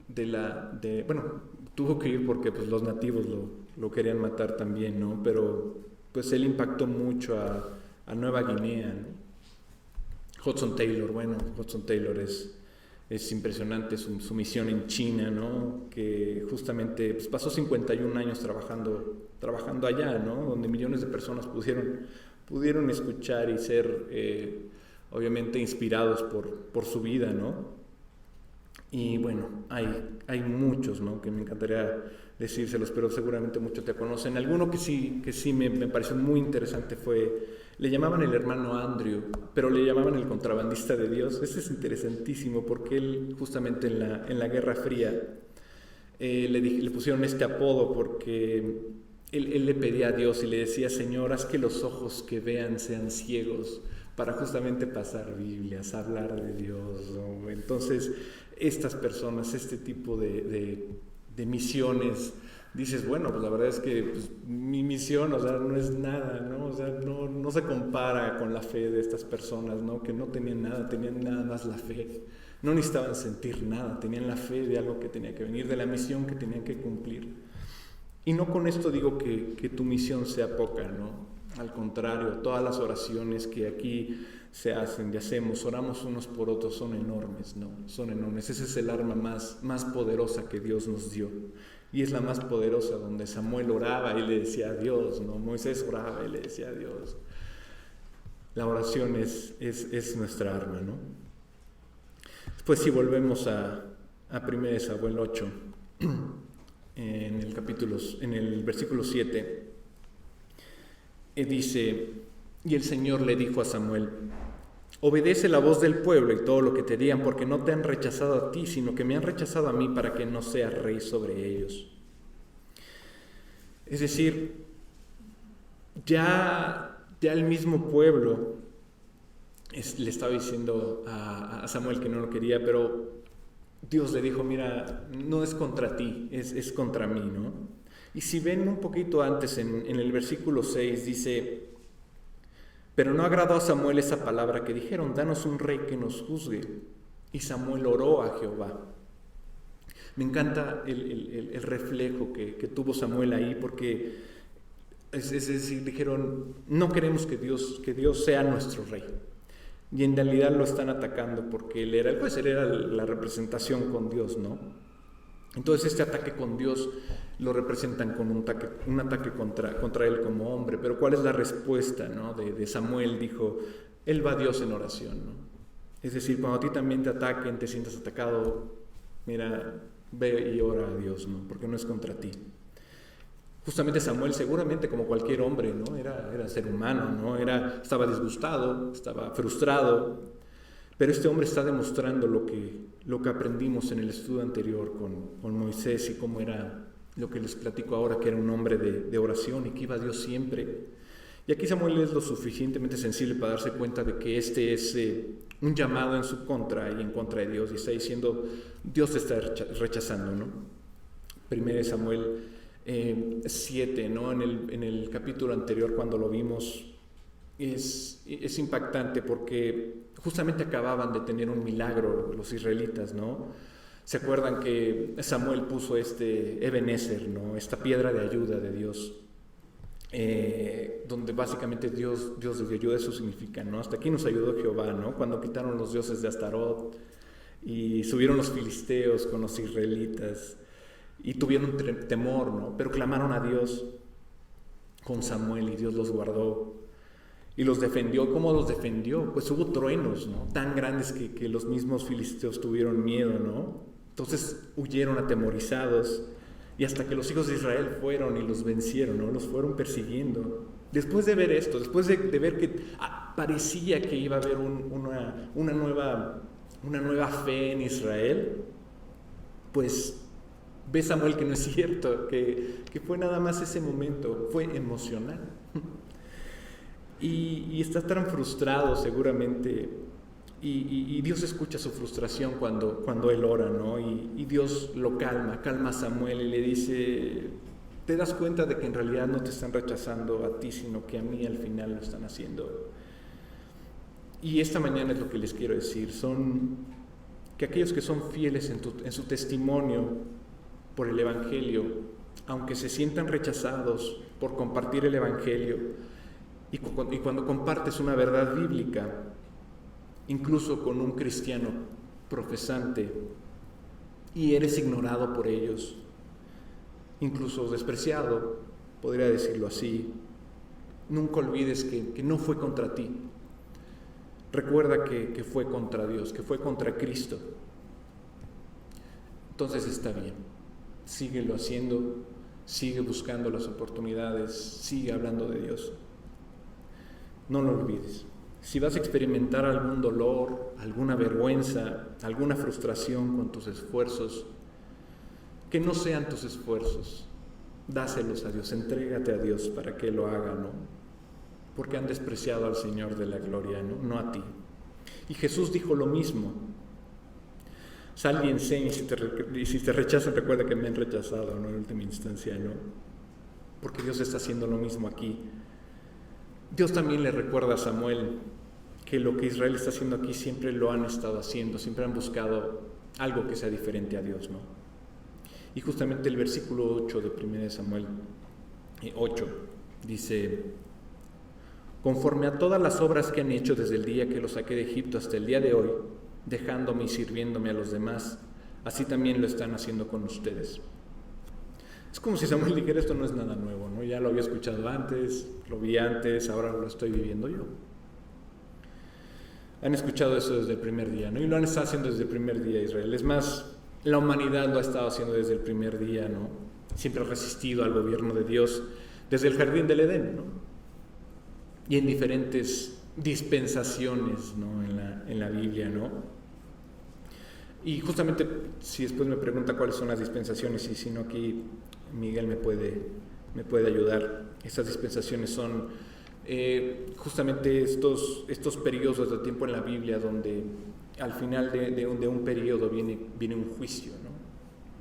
tuvo que huir porque pues, los nativos lo querían matar también, ¿no? Pero pues él impactó mucho a Nueva Guinea, ¿no? Hudson Taylor es impresionante su misión en China, ¿no? Que justamente pues, pasó 51 años trabajando allá, ¿no? Donde millones de personas pudieron escuchar y ser obviamente inspirados por su vida, ¿no? Y bueno, hay muchos, ¿no? Que me encantaría decírselos, pero seguramente muchos te conocen. Alguno que sí me pareció muy interesante le llamaban el hermano Andrew, pero le llamaban el contrabandista de Dios. Ese es interesantísimo porque él justamente en la Guerra Fría le pusieron este apodo porque él le pedía a Dios y le decía: Señor, haz que los ojos que vean sean ciegos, para justamente pasar Biblias, hablar de Dios, ¿no? Entonces, estas personas, este tipo de misiones, dices, bueno, pues la verdad es que pues, mi misión, o sea, no es nada, ¿no? O sea, no se compara con la fe de estas personas, ¿no? Que no tenían nada más la fe. No necesitaban sentir nada, tenían la fe de algo que tenía que venir, de la misión que tenían que cumplir. Y no con esto digo que tu misión sea poca, ¿no? Al contrario, todas las oraciones que aquí se hacen y hacemos, oramos unos por otros, son enormes, ¿no? Son enormes. Esa es el arma más poderosa que Dios nos dio. Y es la más poderosa, donde Samuel oraba y le decía a Dios, ¿no? Moisés oraba y le decía a Dios. La oración es nuestra arma, ¿no? Después, si volvemos a 1 Samuel 8, en el versículo 7, dice: y el Señor le dijo a Samuel: obedece la voz del pueblo y todo lo que te digan, porque no te han rechazado a ti, sino que me han rechazado a mí para que no seas rey sobre ellos. Es decir, ya el mismo pueblo le estaba diciendo a Samuel que no lo quería, pero Dios le dijo: mira, no es contra ti, es contra mí, ¿no? Y si ven un poquito antes, en el versículo 6, dice: pero no agradó a Samuel esa palabra que dijeron: danos un rey que nos juzgue. Y Samuel oró a Jehová. Me encanta el reflejo que tuvo Samuel ahí, porque es decir, dijeron: no queremos que Dios sea nuestro rey. Y en realidad lo están atacando porque él era la representación con Dios, ¿no? Entonces este ataque con Dios lo representan con un ataque contra él como hombre. Pero ¿cuál es la respuesta, ¿no? de Samuel? Dijo: él va a Dios en oración, ¿no? Es decir, cuando a ti también te ataquen, te sientas atacado, mira, ve y ora a Dios, ¿no? Porque no es contra ti. Justamente Samuel, seguramente como cualquier hombre, ¿no? Era ser humano, ¿no? Estaba disgustado, estaba frustrado, pero este hombre está demostrando lo que aprendimos en el estudio anterior con Moisés y cómo era lo que les platico ahora, que era un hombre de oración y que iba a Dios siempre. Y aquí Samuel es lo suficientemente sensible para darse cuenta de que este es un llamado en su contra y en contra de Dios, y está diciendo, Dios te está rechazando, ¿no? Primero Samuel 7, ¿no? En el capítulo anterior, cuando lo vimos, es impactante porque justamente acababan de tener un milagro los israelitas, ¿no? ¿Se acuerdan que Samuel puso Ebenezer, ¿no? Esta piedra de ayuda de Dios, donde básicamente Dios les ayuda? Eso significa, ¿no? Hasta aquí nos ayudó Jehová, ¿no? Cuando quitaron los dioses de Astarot y subieron los filisteos con los israelitas y tuvieron temor, ¿no? Pero clamaron a Dios con Samuel y Dios los guardó y los defendió. ¿Cómo los defendió? Pues hubo truenos, ¿no? Tan grandes que los mismos filisteos tuvieron miedo, ¿no? Entonces huyeron atemorizados, y hasta que los hijos de Israel fueron y los vencieron, ¿no? Los fueron persiguiendo. Después de ver esto, después de ver que parecía que iba a haber una nueva fe en Israel, pues ve Samuel que no es cierto, que fue nada más ese momento, fue emocional. Y está tan frustrado seguramente, y Dios escucha su frustración cuando él ora, ¿no? Y Dios lo calma a Samuel y le dice, te das cuenta de que en realidad no te están rechazando a ti, sino que a mí al final lo están haciendo. Y esta mañana es lo que les quiero decir, que aquellos que son fieles en su testimonio por el Evangelio, aunque se sientan rechazados por compartir el Evangelio, y cuando compartes una verdad bíblica, incluso con un cristiano profesante, y eres ignorado por ellos, incluso despreciado, podría decirlo así, nunca olvides que no fue contra ti. Recuerda que fue contra Dios, que fue contra Cristo. Entonces está bien, síguelo haciendo, sigue buscando las oportunidades, sigue hablando de Dios. No lo olvides. Si vas a experimentar algún dolor, alguna vergüenza, alguna frustración con tus esfuerzos, que no sean tus esfuerzos, dáselos a Dios, entrégate a Dios para que lo haga, ¿no? Porque han despreciado al Señor de la gloria, ¿no? No a ti. Y Jesús dijo lo mismo. Sal y enseña, y si te rechazan, recuerda que me han rechazado, ¿no? En última instancia, ¿no? Porque Dios está haciendo lo mismo aquí. Dios también le recuerda a Samuel que lo que Israel está haciendo aquí siempre lo han estado haciendo, siempre han buscado algo que sea diferente a Dios, ¿no? Y justamente el versículo 8 de 1 Samuel 8 dice, conforme a todas las obras que han hecho desde el día que los saqué de Egipto hasta el día de hoy, dejándome y sirviéndome a los demás, así también lo están haciendo con ustedes. Es como si Samuel dijera, esto no es nada nuevo, ¿no? Ya lo había escuchado antes, lo vi antes, ahora lo estoy viviendo yo. Han escuchado eso desde el primer día, ¿no? Y lo han estado haciendo desde el primer día Israel. Es más, la humanidad lo ha estado haciendo desde el primer día, ¿no? Siempre ha resistido al gobierno de Dios desde el jardín del Edén, ¿no? Y en diferentes dispensaciones, ¿no? En la Biblia, ¿no? Y justamente, si después me pregunta cuáles son las dispensaciones, y si no, aquí Miguel me puede ayudar. Estas dispensaciones son justamente estos periodos de tiempo en la Biblia donde al final de un periodo viene un juicio, ¿no?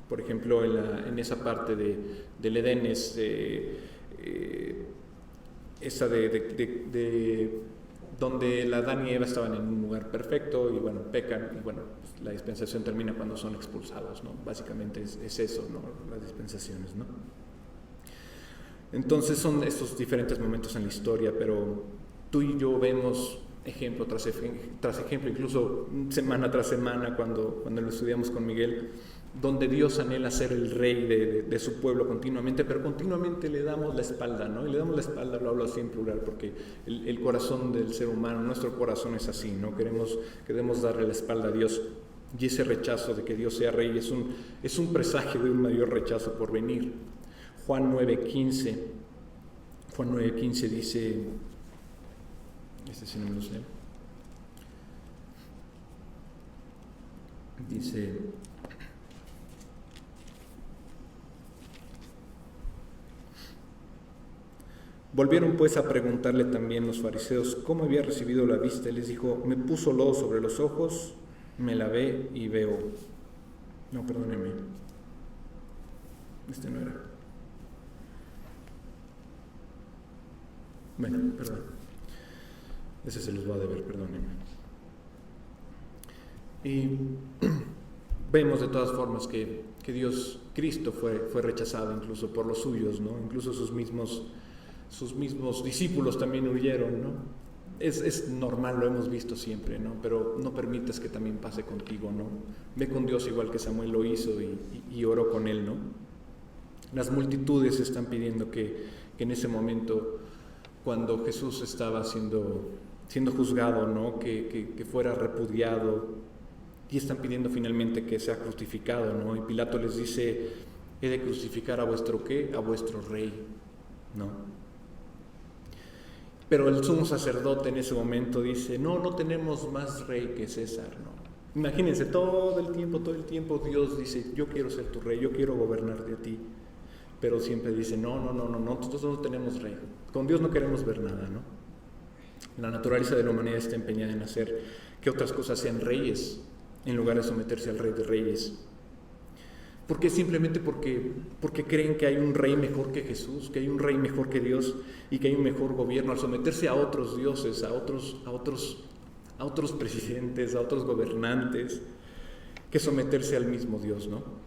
Por ejemplo, en esa parte del Edén es esa de donde el Adán y Eva estaban en un lugar perfecto y bueno, pecan y bueno, pues la dispensación termina cuando son expulsados, ¿no? Básicamente es eso, ¿no? Las dispensaciones, ¿no? Entonces son estos diferentes momentos en la historia, pero tú y yo vemos ejemplo tras ejemplo, incluso semana tras semana cuando lo estudiamos con Miguel, donde Dios anhela ser el rey de su pueblo continuamente, pero continuamente le damos la espalda, ¿no? Y le damos la espalda, lo hablo así en plural, porque el corazón del ser humano, nuestro corazón es así, ¿no? Queremos darle la espalda a Dios, y ese rechazo de que Dios sea rey es un presagio de un mayor rechazo por venir. Juan 9:15. Juan 9:15 dice, este sí no me lo sé, dice: volvieron pues a preguntarle también los fariseos cómo había recibido la vista. Y les dijo: me puso lodo sobre los ojos, me lavé y veo. No, perdónenme, este no era. Bueno, perdón, ese se los va a deber, perdónenme. Y vemos de todas formas que Dios, Cristo fue rechazado incluso por los suyos, ¿no? Incluso sus mismos discípulos también huyeron, ¿no? Es normal, lo hemos visto siempre, ¿no? Pero no permitas que también pase contigo, ¿no? Ve con Dios igual que Samuel lo hizo y oró con él, ¿no? Las multitudes están pidiendo que en ese momento, cuando Jesús estaba siendo juzgado, ¿no? Que fuera repudiado, y están pidiendo finalmente que sea crucificado, ¿no? Y Pilato les dice: he de crucificar a vuestro ¿qué? A vuestro rey, ¿no? Pero el sumo sacerdote en ese momento dice: no tenemos más rey que César, ¿no? Imagínense, todo el tiempo Dios dice: yo quiero ser tu rey, yo quiero gobernar de ti. Pero siempre dice: no, nosotros no tenemos rey. Con Dios no queremos ver nada, ¿no? La naturaleza de la humanidad está empeñada en hacer que otras cosas sean reyes, en lugar de someterse al Rey de Reyes. ¿Por qué? Simplemente porque creen que hay un rey mejor que Jesús, que hay un rey mejor que Dios y que hay un mejor gobierno. Al someterse a otros dioses, a otros presidentes, a otros gobernantes, que someterse al mismo Dios, ¿no?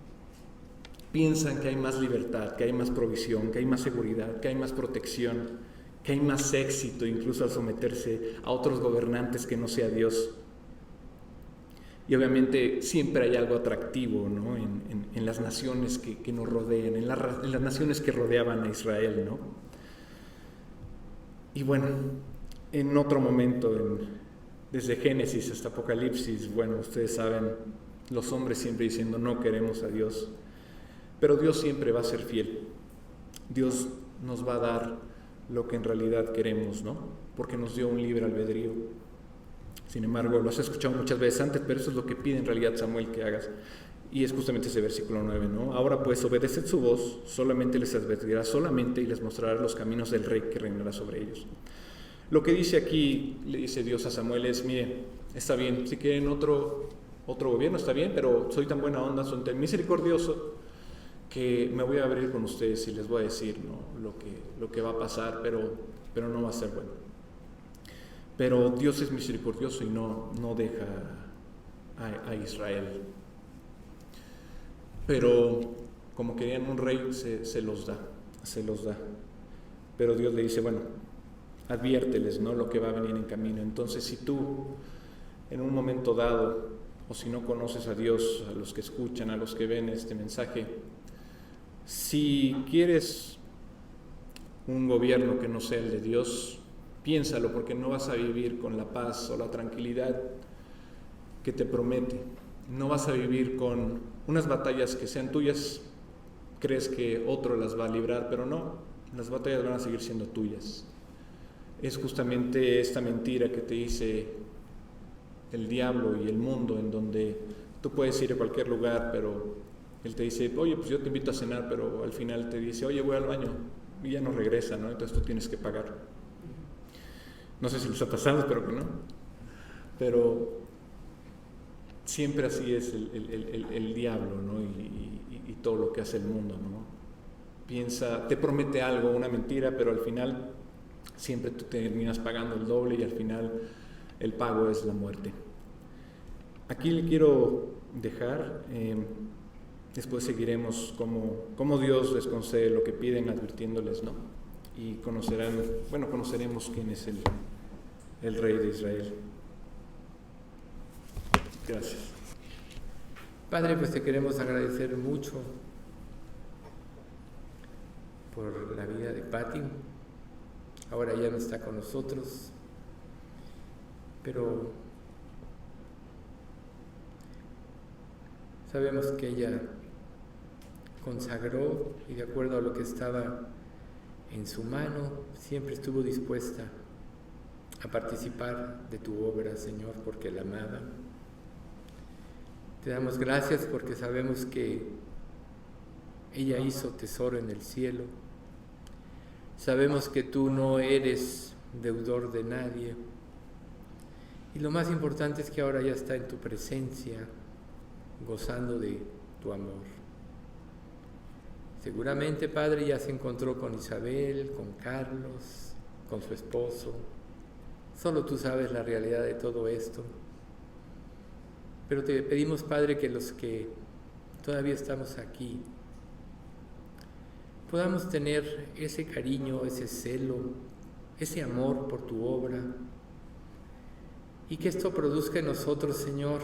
Piensan que hay más libertad, que hay más provisión, que hay más seguridad, que hay más protección, que hay más éxito incluso al someterse a otros gobernantes que no sea Dios. Y obviamente siempre hay algo atractivo, ¿no? en las naciones que nos rodean, en las naciones que rodeaban a Israel, ¿no? Y bueno, en otro momento, desde Génesis hasta Apocalipsis, bueno, ustedes saben, los hombres siempre diciendo: no queremos a Dios. Pero Dios siempre va a ser fiel. Dios nos va a dar lo que en realidad queremos, ¿no? Porque nos dio un libre albedrío. Sin embargo, lo has escuchado muchas veces antes, pero eso es lo que pide en realidad Samuel que hagas. Y es justamente ese versículo 9, ¿no? Ahora pues, obedeced su voz, solamente les advertirá solamente y les mostrará los caminos del rey que reinará sobre ellos. Lo que dice aquí, le dice Dios a Samuel, es: mire, está bien, si quieren otro gobierno está bien, pero soy tan buena onda, soy tan misericordioso, que me voy a abrir con ustedes y les voy a decir, ¿no? lo que va a pasar, pero no va a ser bueno. Pero Dios es misericordioso y no deja a Israel. Pero como querían un rey, se los da. Pero Dios le dice: bueno, adviérteles, ¿no? Lo que va a venir en camino. Entonces, si tú en un momento dado, o si no conoces a Dios, a los que escuchan, a los que ven este mensaje, si quieres un gobierno que no sea el de Dios, piénsalo, porque no vas a vivir con la paz o la tranquilidad que te promete. No vas a vivir con unas batallas que sean tuyas. Crees que otro las va a librar, pero no, las batallas van a seguir siendo tuyas. Es justamente esta mentira que te dice el diablo y el mundo, en donde tú puedes ir a cualquier lugar, pero él te dice: oye, pues yo te invito a cenar, pero al final te dice: oye, voy al baño, y ya no regresa, ¿no? Entonces tú tienes que pagar. No sé si les ha pasado, espero que no. Pero siempre así es el diablo, ¿no? Y todo lo que hace el mundo, ¿no? Te promete algo, una mentira, pero al final siempre tú terminas pagando el doble y al final el pago es la muerte. Aquí le quiero dejar, después seguiremos cómo Dios les concede lo que piden, advirtiéndoles, ¿no? Y conoceremos quién es el Rey de Israel. Gracias. Padre, pues te queremos agradecer mucho por la vida de Patti. Ahora ya no está con nosotros, pero sabemos que ella consagró y de acuerdo a lo que estaba en su mano, siempre estuvo dispuesta a participar de tu obra, Señor, porque la amaba. Te damos gracias porque sabemos que ella hizo tesoro en el cielo. Sabemos que tú no eres deudor de nadie. Y lo más importante es que ahora ya está en tu presencia, gozando de tu amor. Seguramente, Padre, ya se encontró con Isabel, con Carlos, con su esposo. Solo tú sabes la realidad de todo esto. Pero te pedimos, Padre, que los que todavía estamos aquí podamos tener ese cariño, ese celo, ese amor por tu obra, y que esto produzca en nosotros, Señor,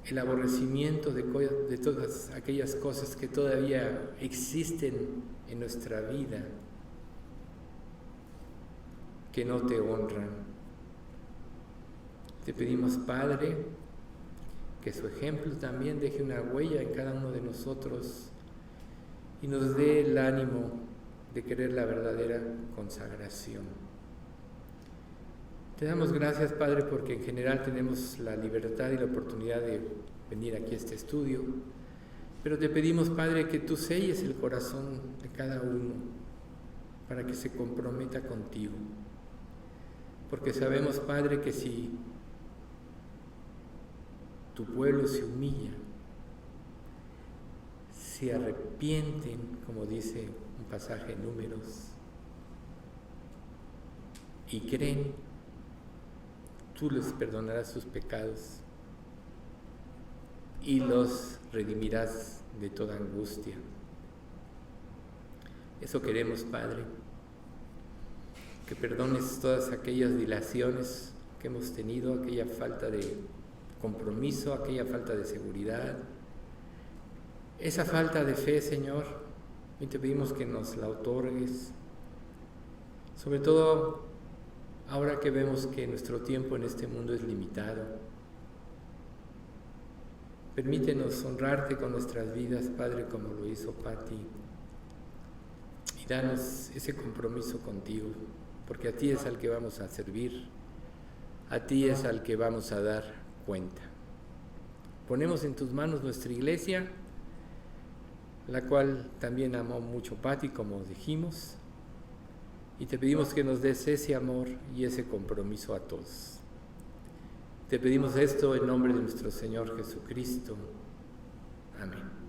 el aborrecimiento de todas aquellas cosas que todavía existen en nuestra vida, que no te honran. Te pedimos, Padre, que su ejemplo también deje una huella en cada uno de nosotros y nos dé el ánimo de querer la verdadera consagración. Te damos gracias, Padre, porque en general tenemos la libertad y la oportunidad de venir aquí a este estudio, pero te pedimos, Padre, que tú selles el corazón de cada uno para que se comprometa contigo, porque sabemos, Padre, que si tu pueblo se humilla, se arrepienten, como dice un pasaje en Números, y creen, tú les perdonarás sus pecados y los redimirás de toda angustia. Eso queremos, Padre, que perdones todas aquellas dilaciones que hemos tenido, aquella falta de compromiso, aquella falta de seguridad, esa falta de fe, Señor, y te pedimos que nos la otorgues, sobre todo ahora que vemos que nuestro tiempo en este mundo es limitado. Permítenos honrarte con nuestras vidas, Padre, como lo hizo Patti, y danos ese compromiso contigo, porque a ti es al que vamos a servir, a ti es al que vamos a dar cuenta. Ponemos en tus manos nuestra iglesia, la cual también amó mucho Patti, como dijimos, y te pedimos que nos des ese amor y ese compromiso a todos. Te pedimos esto en nombre de nuestro Señor Jesucristo. Amén.